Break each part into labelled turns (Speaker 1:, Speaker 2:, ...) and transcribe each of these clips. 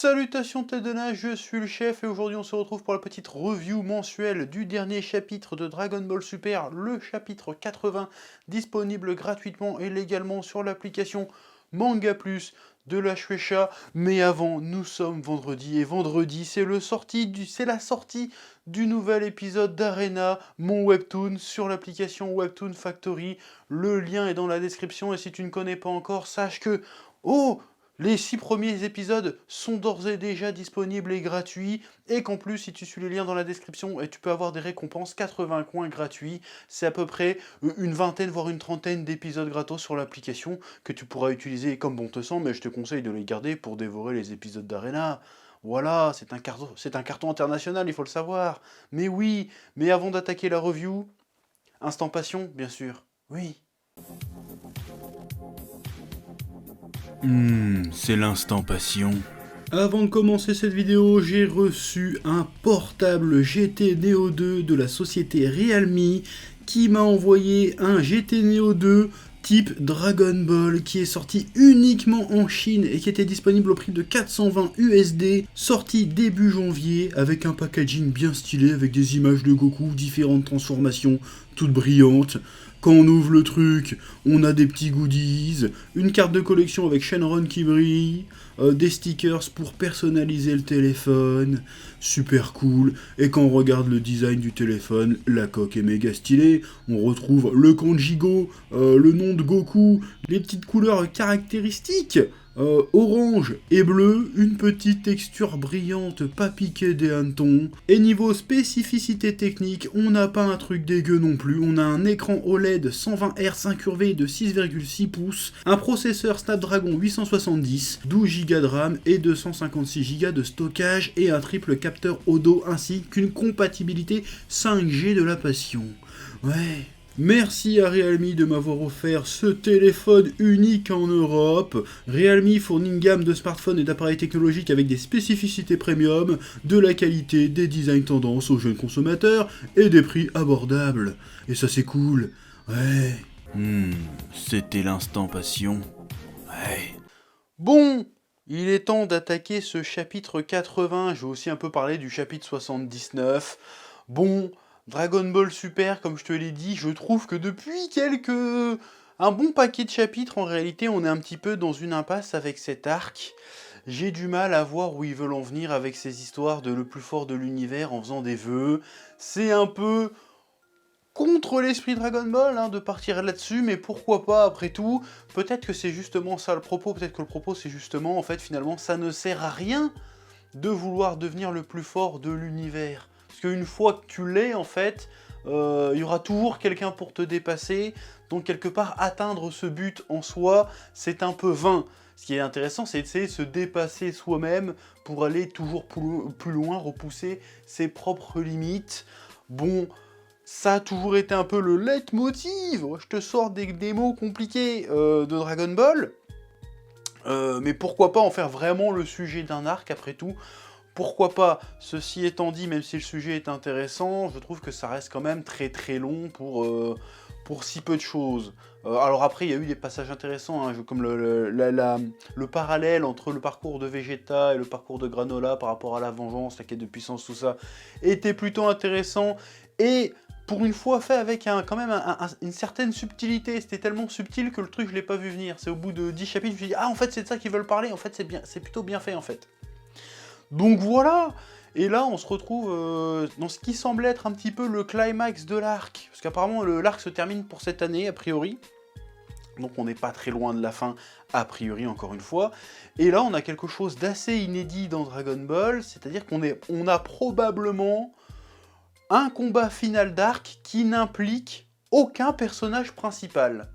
Speaker 1: Salutations tête de nage, je suis le chef et aujourd'hui on se retrouve pour la petite review mensuelle du dernier chapitre de Dragon Ball Super, le chapitre 80, disponible gratuitement et légalement sur l'application Manga Plus de la Shueisha. Mais avant, nous sommes vendredi et vendredi c'est la sortie du nouvel épisode d'Arena, mon webtoon sur l'application Webtoon Factory. Le lien est dans la description et si tu ne connais pas encore, sache que... Oh, les 6 premiers épisodes sont d'ores et déjà disponibles et gratuits, et qu'en plus, si tu suis les liens dans la description, tu peux avoir des récompenses, 80 coins gratuits, c'est à peu près une vingtaine, voire une trentaine d'épisodes gratos sur l'application, que tu pourras utiliser comme bon te semble, mais je te conseille de les garder pour dévorer les épisodes d'Arena. Voilà, c'est un carton international, il faut le savoir. Mais oui, mais avant d'attaquer la review, instant passion, bien sûr, oui.
Speaker 2: C'est l'instant passion.
Speaker 1: Avant de commencer cette vidéo, j'ai reçu un portable GT Neo 2 de la société Realme qui m'a envoyé un GT Neo 2 type Dragon Ball qui est sorti uniquement en Chine et qui était disponible au prix de 420 USD, sorti début janvier avec un packaging bien stylé avec des images de Goku, différentes transformations, toutes brillantes. Quand on ouvre le truc, on a des petits goodies, une carte de collection avec Shenron qui brille, des stickers pour personnaliser le téléphone, super cool. Et quand on regarde le design du téléphone, la coque est méga stylée. On retrouve le kanji Go, le nom de Goku, les petites couleurs caractéristiques. Orange et bleu, une petite texture brillante, pas piquée des hannetons. Et niveau spécificité technique, on n'a pas un truc dégueu non plus. On a un écran OLED 120 Hz incurvé de 6,6 pouces, un processeur Snapdragon 870, 12 Go de RAM et 256 Go de stockage et un triple capteur audio ainsi qu'une compatibilité 5G de la passion. Ouais. Merci à Realme de m'avoir offert ce téléphone unique en Europe. Realme fournit une gamme de smartphones et d'appareils technologiques avec des spécificités premium, de la qualité, des designs tendances aux jeunes consommateurs et des prix abordables. Et ça c'est cool. Ouais.
Speaker 2: C'était l'instant passion.
Speaker 1: Ouais. Bon, il est temps d'attaquer ce chapitre 80. Je vais aussi un peu parler du chapitre 79. Bon, Dragon Ball Super, comme je te l'ai dit, je trouve que depuis un bon paquet de chapitres, en réalité, on est un petit peu dans une impasse avec cet arc. J'ai du mal à voir où ils veulent en venir avec ces histoires de le plus fort de l'univers en faisant des vœux. C'est un peu contre l'esprit Dragon Ball, hein, de partir là-dessus, mais pourquoi pas après tout. Peut-être que c'est justement ça le propos, peut-être que le propos c'est justement, en fait, finalement, ça ne sert à rien de vouloir devenir le plus fort de l'univers. Parce qu'une fois que tu l'es, en fait, il y aura toujours quelqu'un pour te dépasser, donc quelque part, atteindre ce but en soi, c'est un peu vain. Ce qui est intéressant, c'est d'essayer de se dépasser soi-même pour aller toujours plus loin, repousser ses propres limites. Bon, ça a toujours été un peu le leitmotiv. Je te sors des mots compliqués de Dragon Ball, mais pourquoi pas en faire vraiment le sujet d'un arc après tout. Pourquoi pas. Ceci étant dit, même si le sujet est intéressant, je trouve que ça reste quand même très très long pour si peu de choses. Alors après, il y a eu des passages intéressants, hein, comme le parallèle entre le parcours de Vegeta et le parcours de Granola par rapport à la vengeance, la quête de puissance, tout ça, était plutôt intéressant, et pour une fois fait avec quand même une certaine subtilité. C'était tellement subtil que le truc, je l'ai pas vu venir. C'est au bout de 10 chapitres, je me suis dit, ah en fait c'est de ça qu'ils veulent parler, en fait c'est plutôt bien fait en fait. Donc voilà. Et là, on se retrouve dans ce qui semble être un petit peu le climax de l'arc. Parce qu'apparemment, l'arc se termine pour cette année, a priori. Donc on n'est pas très loin de la fin, a priori, encore une fois. Et là, on a quelque chose d'assez inédit dans Dragon Ball. C'est-à-dire qu'on a probablement un combat final d'arc qui n'implique aucun personnage principal.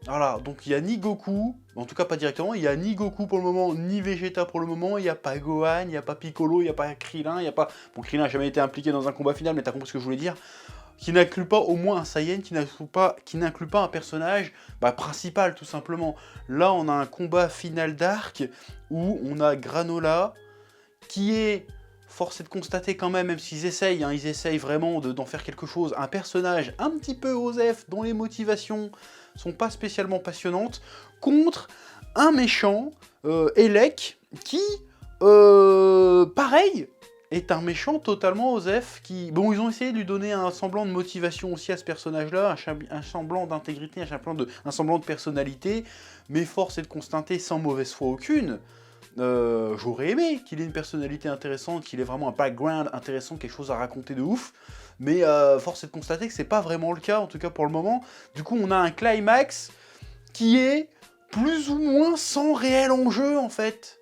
Speaker 1: Voilà, donc il n'y a ni Goku, en tout cas pas directement, il n'y a ni Goku pour le moment, ni Vegeta pour le moment, il n'y a pas Gohan, il n'y a pas Piccolo, il n'y a pas Krillin, il n'y a pas... Bon, Krillin n'a jamais été impliqué dans un combat final, mais t'as compris ce que je voulais dire. Qui n'inclut pas au moins un Saiyan, qui n'inclut pas un personnage principal, tout simplement. Là, on a un combat final d'arc, où on a Granola, qui est... Force est de constater quand même s'ils essayent, hein, ils essayent vraiment d'en faire quelque chose, un personnage un petit peu osef, dont les motivations sont pas spécialement passionnantes, contre un méchant, Elec, qui pareil, est un méchant totalement osef qui... Bon, ils ont essayé de lui donner un semblant de motivation aussi à ce personnage-là, un semblant d'intégrité, un semblant de personnalité, mais force est de constater sans mauvaise foi aucune. J'aurais aimé qu'il ait une personnalité intéressante, qu'il ait vraiment un background intéressant, quelque chose à raconter de ouf, mais force est de constater que c'est pas vraiment le cas, en tout cas pour le moment. Du coup, on a un climax qui est plus ou moins sans réel enjeu, en fait.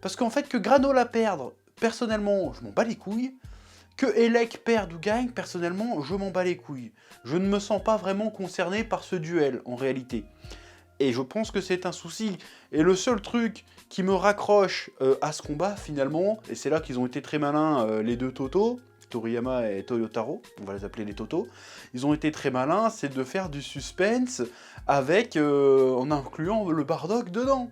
Speaker 1: Parce qu'en fait, que Granola perde, personnellement, je m'en bats les couilles. Que Elec perde ou gagne, personnellement, je m'en bats les couilles. Je ne me sens pas vraiment concerné par ce duel, en réalité. Et je pense que c'est un souci. Et le seul truc qui me raccroche à ce combat, finalement, et c'est là qu'ils ont été très malins, les deux Toto, Toriyama et Toyotaro, on va les appeler les Toto, ils ont été très malins, c'est de faire du suspense avec, en incluant le Bardock dedans.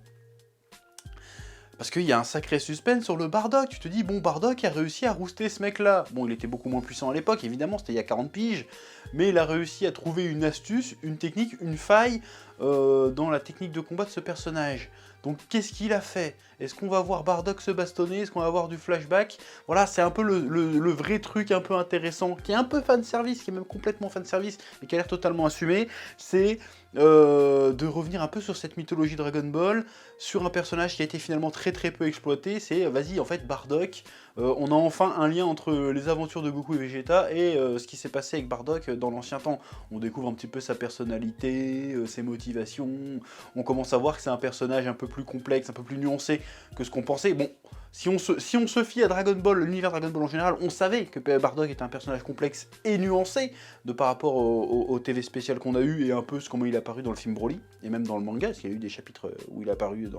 Speaker 1: Parce qu'il y a un sacré suspense sur le Bardock. Tu te dis, bon, Bardock a réussi à rouster ce mec-là. Bon, il était beaucoup moins puissant à l'époque, évidemment, c'était il y a 40 piges. Mais il a réussi à trouver une astuce, une technique, une faille dans la technique de combat de ce personnage. Donc, qu'est-ce qu'il a fait? Est-ce qu'on va voir Bardock se bastonner? Est-ce qu'on va avoir du flashback? Voilà, c'est un peu le vrai truc un peu intéressant, qui est un peu fanservice, qui est même complètement fanservice, et qui a l'air totalement assumé. C'est de revenir un peu sur cette mythologie Dragon Ball, sur un personnage qui a été finalement très peu exploité. C'est, vas-y, en fait, Bardock, on a enfin un lien entre les aventures de Goku et Vegeta et ce qui s'est passé avec Bardock dans l'ancien temps. On découvre un petit peu sa personnalité, ses motivations, on commence à voir que c'est un personnage un peu plus complexe, un peu plus nuancé que ce qu'on pensait. Bon, si on se fie à Dragon Ball, l'univers Dragon Ball en général, on savait que Bardock était un personnage complexe et nuancé par rapport au TV spécial qu'on a eu et un peu comment il est apparu dans le film Broly, et même dans le manga, parce qu'il y a eu des chapitres où il est apparu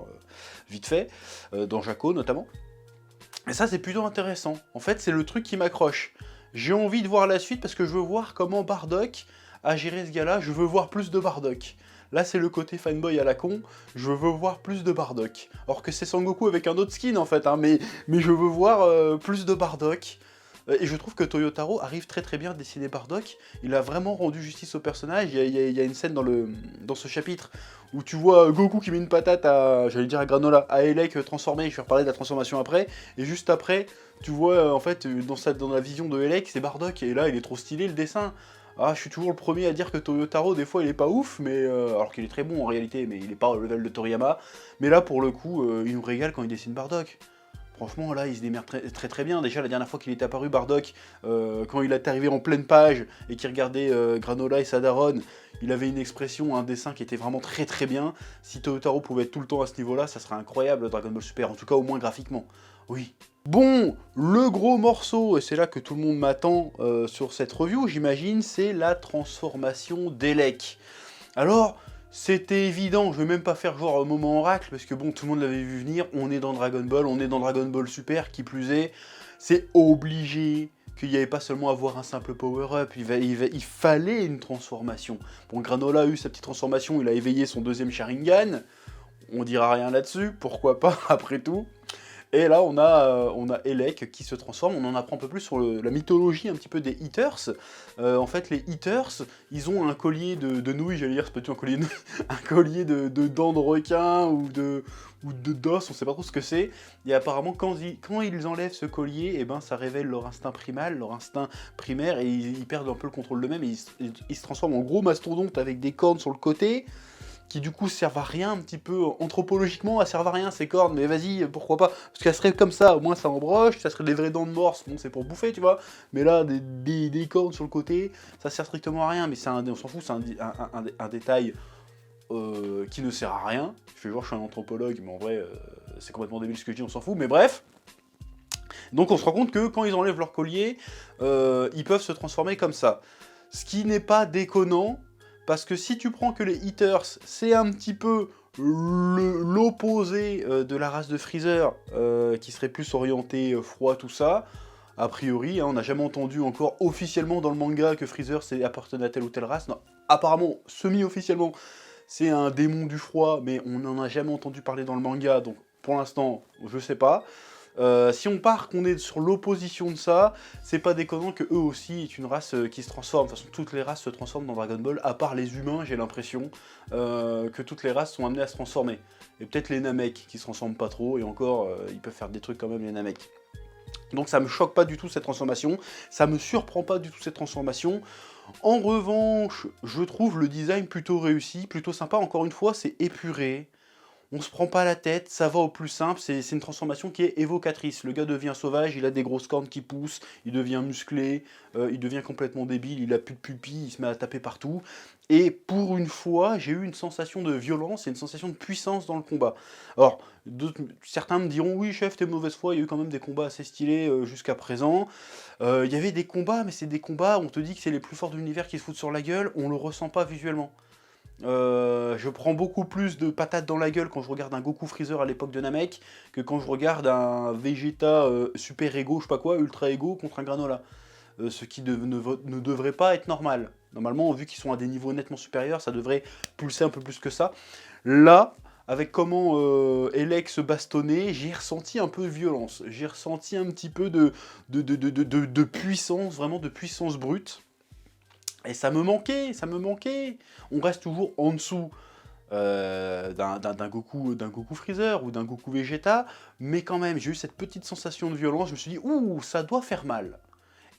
Speaker 1: vite fait, dans Jaco notamment. Et ça, c'est plutôt intéressant. En fait, c'est le truc qui m'accroche. J'ai envie de voir la suite parce que je veux voir comment Bardock a géré ce gars-là. Je veux voir plus de Bardock. Là, c'est le côté fanboy à la con. Je veux voir plus de Bardock. Or que c'est Sangoku avec un autre skin, en fait. Hein, mais je veux voir plus de Bardock. Et je trouve que Toyotaro arrive très bien à dessiner Bardock. Il a vraiment rendu justice au personnage. Il y a une scène dans ce chapitre où tu vois Goku qui met une patate à, j'allais dire à Granola, à Elec transformé. Je vais reparler de la transformation après. Et juste après, tu vois en fait dans la vision de Elec, c'est Bardock. Et là, il est trop stylé le dessin. Ah, je suis toujours le premier à dire que Toyotaro, des fois, il est pas ouf, mais alors qu'il est très bon en réalité, mais il est pas au level de Toriyama. Mais là, pour le coup, il nous régale quand il dessine Bardock. Franchement, là, il se démerde très bien. Déjà, la dernière fois qu'il est apparu, Bardock, quand il est arrivé en pleine page et qu'il regardait Granola et sa daronne, il avait une expression, un dessin qui était vraiment très bien. Si Toyotaro pouvait être tout le temps à ce niveau-là, ça serait incroyable, Dragon Ball Super, en tout cas au moins graphiquement. Oui. Bon, le gros morceau, et c'est là que tout le monde m'attend sur cette review, j'imagine, c'est la transformation d'Elec. Alors, c'était évident, je vais même pas faire genre moment oracle, parce que bon, tout le monde l'avait vu venir, on est dans Dragon Ball, on est dans Dragon Ball Super, qui plus est, c'est obligé qu'il n'y avait pas seulement à avoir un simple power-up, il fallait une transformation. Bon, Granola a eu sa petite transformation, il a éveillé son deuxième Sharingan, on dira rien là-dessus, pourquoi pas, après tout. Et là, on a Elec qui se transforme, on en apprend un peu plus sur la mythologie un petit peu des Eaters. En fait, les Eaters, ils ont un collier de nouilles, j'allais dire, c'est pas du tout un collier de nouilles, un collier de dents de requin ou de d'os, on sait pas trop ce que c'est. Et apparemment, quand ils enlèvent ce collier, et ben, ça révèle leur instinct primal, leur instinct primaire, et ils perdent un peu le contrôle d'eux-mêmes, et ils se transforment en gros mastodontes avec des cornes sur le côté, qui du coup servent à rien un petit peu, anthropologiquement, elles servent à rien ces cornes, mais vas-y, pourquoi pas, parce qu'elles seraient comme ça, au moins ça embroche, ça serait des vraies dents de morse, bon c'est pour bouffer, tu vois, mais là, des cornes sur le côté, ça sert strictement à rien, mais on s'en fout, c'est un détail qui ne sert à rien. Je fais genre je suis un anthropologue, mais en vrai, c'est complètement débile ce que je dis, on s'en fout, mais bref. Donc on se rend compte que quand ils enlèvent leur collier, ils peuvent se transformer comme ça. Ce qui n'est pas déconnant, parce que si tu prends que les Eaters, c'est un petit peu l'opposé de la race de Freezer, qui serait plus orienté froid, tout ça. A priori, hein, on n'a jamais entendu encore officiellement dans le manga que Freezer appartenait à telle ou telle race. Non, apparemment, semi-officiellement, c'est un démon du froid, mais on n'en a jamais entendu parler dans le manga, donc pour l'instant, je sais pas. Si on part qu'on est sur l'opposition de ça, c'est pas déconnant que eux aussi est une race qui se transforme. De toute façon, toutes les races se transforment dans Dragon Ball, à part les humains, j'ai l'impression que toutes les races sont amenées à se transformer. Et peut-être les Namek qui se transforment pas trop, et encore, ils peuvent faire des trucs quand même, les Namek. Donc ça me choque pas du tout cette transformation, ça me surprend pas du tout cette transformation. En revanche, je trouve le design plutôt réussi, plutôt sympa. Encore une fois, c'est épuré. On se prend pas la tête, ça va au plus simple, c'est une transformation qui est évocatrice. Le gars devient sauvage, il a des grosses cornes qui poussent, il devient musclé, il devient complètement débile, il a plus de pupilles, il se met à taper partout. Et pour une fois, j'ai eu une sensation de violence et une sensation de puissance dans le combat. Alors, certains me diront, oui chef, t'es mauvaise foi, il y a eu quand même des combats assez stylés jusqu'à présent. Il y avait des combats, mais c'est des combats, on te dit que c'est les plus forts de l'univers qui se foutent sur la gueule, on le ressent pas visuellement. Je prends beaucoup plus de patates dans la gueule quand je regarde un Goku Freezer à l'époque de Namek que quand je regarde un Vegeta super ego, je sais pas quoi, ultra ego contre un Granola. Ce qui ne devrait pas être normal. Normalement, vu qu'ils sont à des niveaux nettement supérieurs, ça devrait pulser un peu plus que ça. Là, avec comment Elec se bastonnait, j'ai ressenti un peu de violence. J'ai ressenti un petit peu de puissance, vraiment de puissance brute. Et ça me manquait, ça me manquait. On reste toujours en dessous d'un Goku Freezer ou d'un Goku Vegeta, mais quand même, j'ai eu cette petite sensation de violence, je me suis dit, ouh, ça doit faire mal.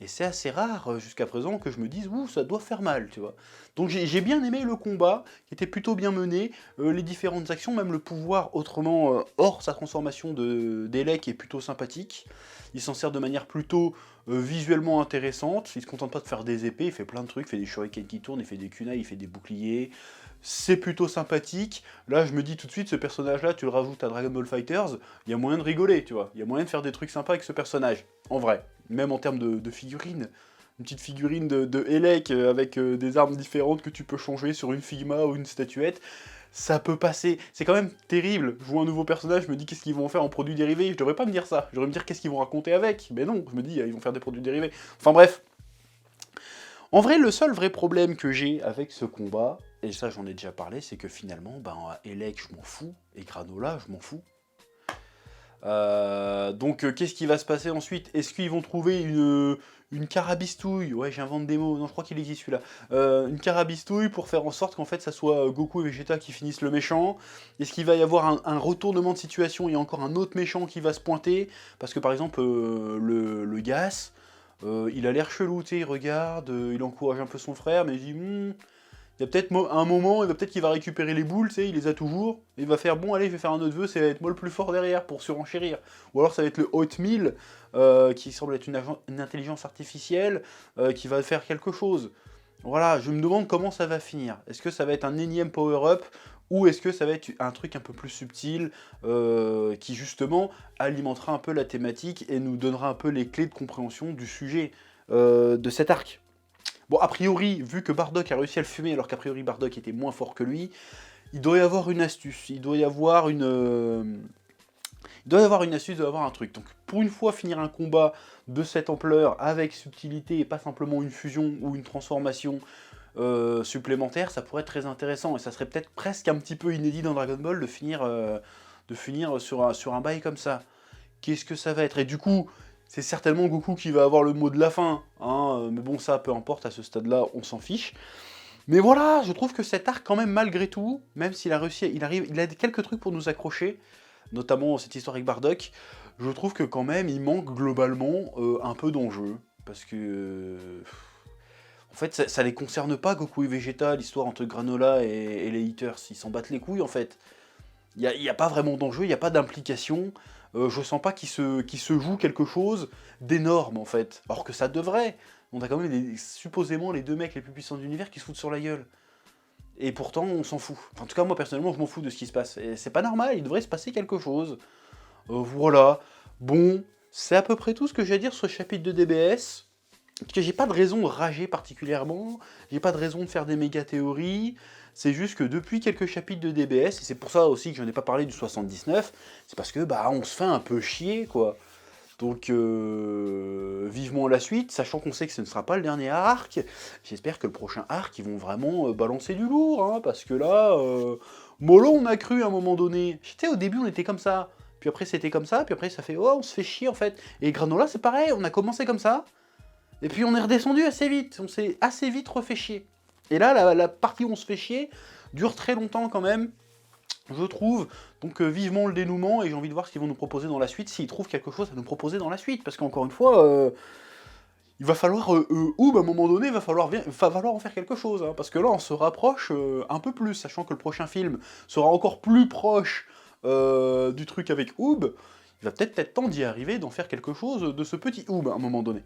Speaker 1: Et c'est assez rare jusqu'à présent que je me dise, ouh, ça doit faire mal, tu vois. Donc j'ai bien aimé le combat, qui était plutôt bien mené, les différentes actions, même le pouvoir autrement hors sa transformation d'Elec est plutôt sympathique. Il s'en sert de manière plutôt visuellement intéressante, il se contente pas de faire des épées, il fait plein de trucs, il fait des shurikens qui tournent, il fait des kunai, il fait des boucliers, c'est plutôt sympathique. Là, je me dis tout de suite, ce personnage-là, tu le rajoutes à Dragon Ball FighterZ, il y a moyen de rigoler, tu vois. Il y a moyen de faire des trucs sympas avec ce personnage, en vrai. Même en termes de figurines. Une petite figurine de Elec avec des armes différentes que tu peux changer sur une Figma ou une statuette. Ça peut passer. C'est quand même terrible. Je vois un nouveau personnage, je me dis qu'est-ce qu'ils vont en faire en produits dérivés. Je devrais pas me dire ça. Je devrais me dire qu'est-ce qu'ils vont raconter avec. Mais non, je me dis ils vont faire des produits dérivés. Enfin bref. En vrai, le seul vrai problème que j'ai avec ce combat, et ça j'en ai déjà parlé, c'est que finalement, Elec je m'en fous, et Granola je m'en fous. Donc qu'est-ce qui va se passer ensuite? Est-ce qu'ils vont trouver une carabistouille? Ouais, j'invente des mots, non je crois qu'il existe celui-là. Une carabistouille pour faire en sorte qu'en fait ça soit Goku et Vegeta qui finissent le méchant? Est-ce qu'il va y avoir un retournement de situation? Il y a encore un autre méchant qui va se pointer? Parce que par exemple le Gas, il a l'air chelou, il regarde, il encourage un peu son frère, mais il dit il y a peut-être un moment, il va peut-être qu'il va récupérer les boules, tu sais, il les a toujours, et il va faire bon, allez, je vais faire un autre vœu, ça va être moi le plus fort derrière pour surenchérir. Ou alors ça va être le Hotmeal, qui semble être une intelligence artificielle, qui va faire quelque chose. Voilà, je me demande comment ça va finir. Est-ce que ça va être un énième power-up, ou est-ce que ça va être un truc un peu plus subtil, qui justement alimentera un peu la thématique et nous donnera un peu les clés de compréhension du sujet de cet arc. Bon, a priori, vu que Bardock a réussi à le fumer alors qu'a priori Bardock était moins fort que lui, il doit y avoir une astuce, il doit y avoir une astuce, il doit y avoir un truc. Donc pour une fois, finir un combat de cette ampleur avec subtilité et pas simplement une fusion ou une transformation supplémentaire, ça pourrait être très intéressant et ça serait peut-être presque un petit peu inédit dans Dragon Ball de finir sur un bail comme ça. Qu'est-ce que ça va être? Et du coup, c'est certainement Goku qui va avoir le mot de la fin, hein, mais bon, ça, peu importe, à ce stade-là, on s'en fiche. Mais voilà, je trouve que cet arc, quand même, malgré tout, même s'il a réussi, il a quelques trucs pour nous accrocher, notamment cette histoire avec Bardock, je trouve que quand même, il manque globalement un peu d'enjeu, parce que... en fait, ça les concerne pas, Goku et Vegeta, l'histoire entre Granola et les Haters, ils s'en battent les couilles, en fait. Il n'y a pas vraiment d'enjeu, il n'y a pas d'implication. Je sens pas qu'il se joue quelque chose d'énorme en fait. Alors que ça devrait. On a quand même supposément les deux mecs les plus puissants de l'univers qui se foutent sur la gueule. Et pourtant on s'en fout. Enfin, en tout cas moi personnellement je m'en fous de ce qui se passe. Et c'est pas normal, il devrait se passer quelque chose. Voilà. Bon, c'est à peu près tout ce que j'ai à dire sur ce chapitre de DBS. Parce que j'ai pas de raison de rager particulièrement, j'ai pas de raison de faire des méga théories, c'est juste que depuis quelques chapitres de DBS, et c'est pour ça aussi que je n'en ai pas parlé du 79, c'est parce que on se fait un peu chier quoi. Donc vivement la suite, sachant qu'on sait que ce ne sera pas le dernier arc, j'espère que le prochain arc ils vont vraiment balancer du lourd, hein, parce que là, mollo on a cru à un moment donné, au début on était comme ça. puis après c'était comme ça, puis après ça fait oh on se fait chier en fait. Et Granola c'est pareil, on a commencé comme ça, et puis on est redescendu assez vite, on s'est assez vite refait chier. Et là la partie où on se fait chier dure très longtemps quand même, je trouve, donc vivement le dénouement, et j'ai envie de voir ce qu'ils vont nous proposer dans la suite, s'ils trouvent quelque chose à nous proposer dans la suite, parce qu'encore une fois, il va falloir, Oob, à un moment donné, va falloir en faire quelque chose, hein, parce que là on se rapproche un peu plus, sachant que le prochain film sera encore plus proche du truc avec Oob, il va peut-être être temps d'y arriver, d'en faire quelque chose de ce petit Oob à un moment donné.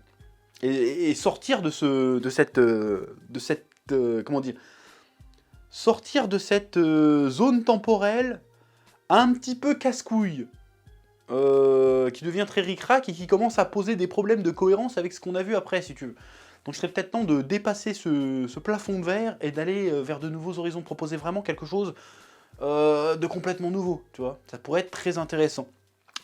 Speaker 1: Et sortir de cette comment dire, sortir de cette zone temporelle un petit peu casse-couille, qui devient très ric-rac et qui commence à poser des problèmes de cohérence avec ce qu'on a vu après, si tu veux. Donc il serait peut-être temps de dépasser ce plafond de verre et d'aller vers de nouveaux horizons, proposer vraiment quelque chose de complètement nouveau, tu vois. Ça pourrait être très intéressant.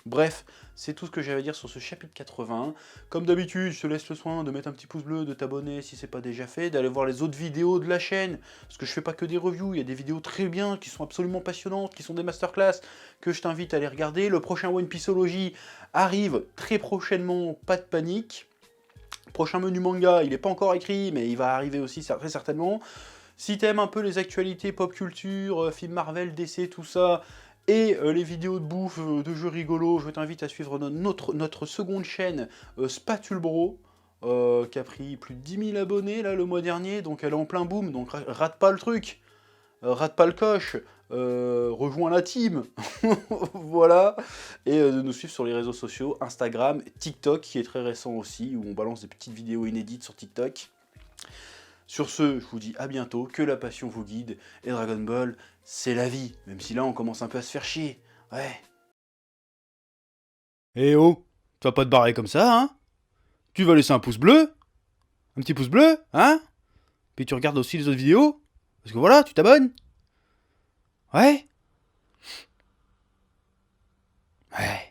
Speaker 1: Bref, c'est tout ce que j'avais à dire sur ce chapitre 81. Comme d'habitude, je te laisse le soin de mettre un petit pouce bleu, de t'abonner si c'est pas déjà fait, d'aller voir les autres vidéos de la chaîne, parce que je fais pas que des reviews, il y a des vidéos très bien, qui sont absolument passionnantes, qui sont des masterclass, que je t'invite à aller regarder. Le prochain One Pieceology arrive très prochainement, pas de panique. Prochain menu manga, il n'est pas encore écrit, mais il va arriver aussi très certainement. Si t'aimes un peu les actualités pop culture, films Marvel, DC, tout ça, et les vidéos de bouffe, de jeux rigolos, je t'invite à suivre notre seconde chaîne, Spatule Bro, qui a pris plus de 10 000 abonnés là, le mois dernier, donc elle est en plein boom, donc rate pas le truc, rate pas le coche, rejoins la team, voilà, et de nous suivre sur les réseaux sociaux, Instagram, TikTok, qui est très récent aussi, où on balance des petites vidéos inédites sur TikTok. Sur ce, je vous dis à bientôt, que la passion vous guide, et Dragon Ball, c'est la vie, même si là on commence un peu à se faire chier, ouais. Eh oh, tu vas pas te barrer comme ça, hein? Tu vas laisser un pouce bleu? Un petit pouce bleu, hein? Puis tu regardes aussi les autres vidéos? Parce que voilà, tu t'abonnes? Ouais? Ouais.